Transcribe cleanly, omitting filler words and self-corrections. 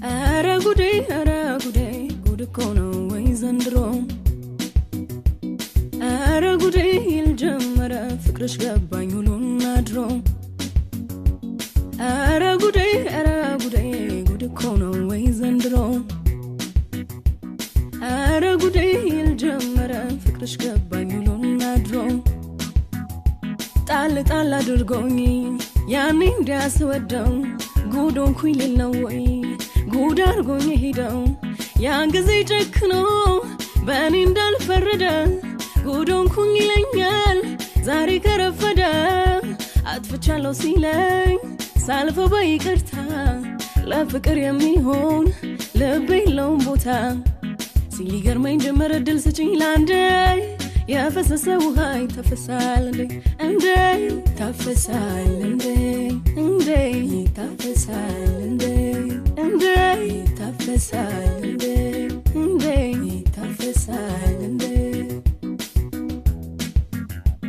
Ara gude Good kono way zandro Ara gude il jamara Fikrsh gabbany hulun adro Ara gude Good kono way zandro Ara gude il jamara Fikrsh gabbany hulun adro Tal adurgoni Yani ndas wadaw Gudon kuilil nawai Gudar goni hidaw Yang gize ጨክኖ በእኔ እንዳልፈረደ Gudon kuilanyal Zari karafada አጥፍቻለሁ ሲለኝ ሳልፈው በይቅርታ ለፍቅር የሚሆን ልብ የለውም ቦታ ሲሊገርመኝ ጀመረ ድል ስጪኝ ላንዴ የፈሰሰ ውሃ ይተፈሳል እንዴ ተፈሳል እንዴ ተፈሳል እንዴ ተፈሳል